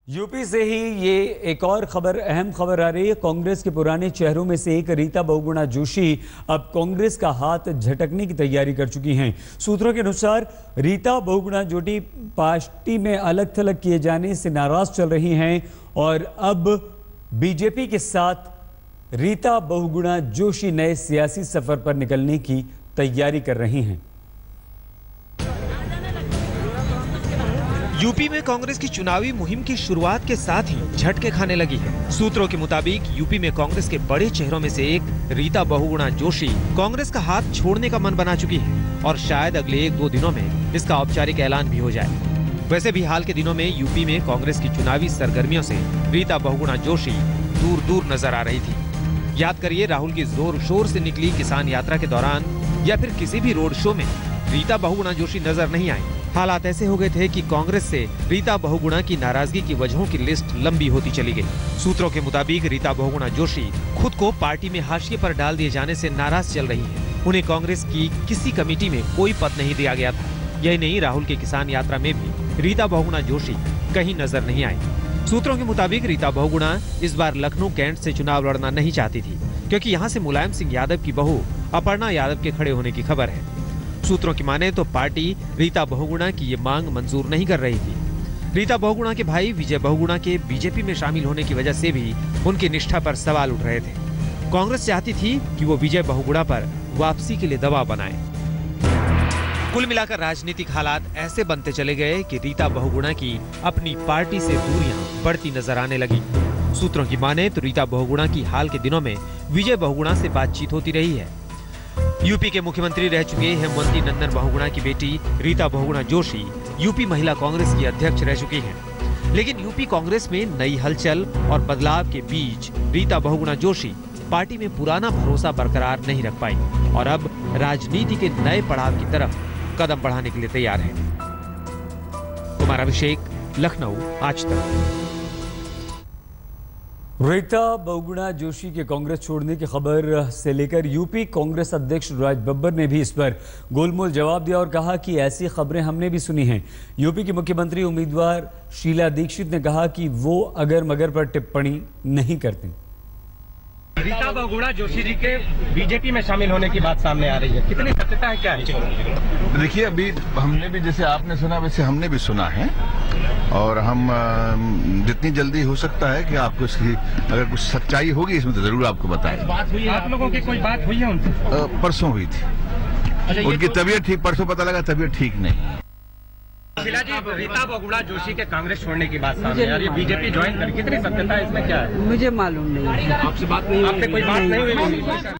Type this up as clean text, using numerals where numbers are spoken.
UP से ही ये एक और खबर, अहम खबर आ रही है। कांग्रेस के पुराने चेहरों में से एक रीता बहुगुणा जोशी अब कांग्रेस का हाथ झटकने की तैयारी कर चुकी हैं। सूत्रों के अनुसार रीता बहुगुणा जोशी पार्टी में अलग थलग किए जाने से नाराज चल रही हैं और अब बीजेपी के साथ रीता बहुगुणा जोशी नए सियासी सफर पर निकलने की तैयारी कर रही हैं। यूपी में कांग्रेस की चुनावी मुहिम की शुरुआत के साथ ही झटके खाने लगी है। सूत्रों के मुताबिक यूपी में कांग्रेस के बड़े चेहरों में से एक रीता बहुगुणा जोशी कांग्रेस का हाथ छोड़ने का मन बना चुकी है और शायद अगले 1-2 दिनों में इसका औपचारिक ऐलान भी हो जाए। वैसे भी हाल के दिनों में यूपी में कांग्रेस की चुनावी सरगर्मियों से रीता बहुगुणा जोशी दूर दूर नजर आ रही थी। याद करिए, राहुल की जोर शोर से निकली किसान यात्रा के दौरान या फिर किसी भी रोड शो में रीता बहुगुणा जोशी नजर नहीं आई। हालात ऐसे हो गए थे कि कांग्रेस से रीता बहुगुणा की नाराजगी की वजहों की लिस्ट लंबी होती चली गई। सूत्रों के मुताबिक रीता बहुगुणा जोशी खुद को पार्टी में हाशिए पर डाल दिए जाने से नाराज चल रही हैं। उन्हें कांग्रेस की किसी कमेटी में कोई पद नहीं दिया गया था। यही नहीं, राहुल के किसान यात्रा में भी रीता बहुगुणा जोशी कहीं नजर नहीं आई। सूत्रों के मुताबिक रीता बहुगुणा इस बार लखनऊ कैंट से चुनाव लड़ना नहीं चाहती थी, क्योंकि यहाँ से मुलायम सिंह यादव की बहू अपर्णा यादव के खड़े होने की खबर है। सूत्रों की माने तो पार्टी रीता बहुगुणा की ये मांग मंजूर नहीं कर रही थी। रीता बहुगुणा के भाई विजय बहुगुणा के बीजेपी में शामिल होने की वजह से भी उनकी निष्ठा पर सवाल उठ रहे थे। कांग्रेस चाहती थी कि वो विजय बहुगुणा पर वापसी के लिए दबाव बनाए। कुल मिलाकर राजनीतिक हालात ऐसे बनते चले गए कि रीता बहुगुणा की अपनी पार्टी से दूरियां बढ़ती नजर आने लगी। सूत्रों की माने तो रीता बहुगुणा की हाल के दिनों में विजय बहुगुणा से बातचीत होती रही है। यूपी के मुख्यमंत्री रह चुके हेमवती नंदन बहुगुणा की बेटी रीता बहुगुणा जोशी यूपी महिला कांग्रेस की अध्यक्ष रह चुकी हैं। लेकिन यूपी कांग्रेस में नई हलचल और बदलाव के बीच रीता बहुगुणा जोशी पार्टी में पुराना भरोसा बरकरार नहीं रख पाई और अब राजनीति के नए पड़ाव की तरफ कदम बढ़ाने के लिए तैयार है। कुमार अभिषेक, लखनऊ, आज तक। रीता बहुगुणा जोशी के कांग्रेस छोड़ने की खबर से लेकर यूपी कांग्रेस अध्यक्ष राज बब्बर ने भी इस पर गोलमोल जवाब दिया और कहा कि ऐसी खबरें हमने भी सुनी हैं। यूपी की मुख्यमंत्री उम्मीदवार शीला दीक्षित ने कहा कि वो अगर मगर पर टिप्पणी नहीं करती। रीता बहुगुणा जोशी जी के बीजेपी में शामिल होने की बात सामने आ रही है, कितनी सत्यता है, क्या है? देखिए, अभी हमने भी जैसे आपने सुना वैसे हमने भी सुना है और हम जितनी जल्दी हो सकता है कि आपको इसकी अगर कुछ सच्चाई होगी इसमें तो जरूर आपको बताएं। बात हुई है आप लोगों की, कोई बात हुई है उनसे? परसों हुई थी। उनकी तबीयत ठीक, परसों पता लगा तबीयत ठीक नहीं। शीला जी, रीता बहुगुणा जोशी के कांग्रेस छोड़ने की बात सामने आ रही है, बीजेपी ज्वाइन कर, कितनी सत्यता है इसमें, क्या है? मुझे मालूम नहीं। आपसे बात नहीं, आपसे कोई बात नहीं हुई?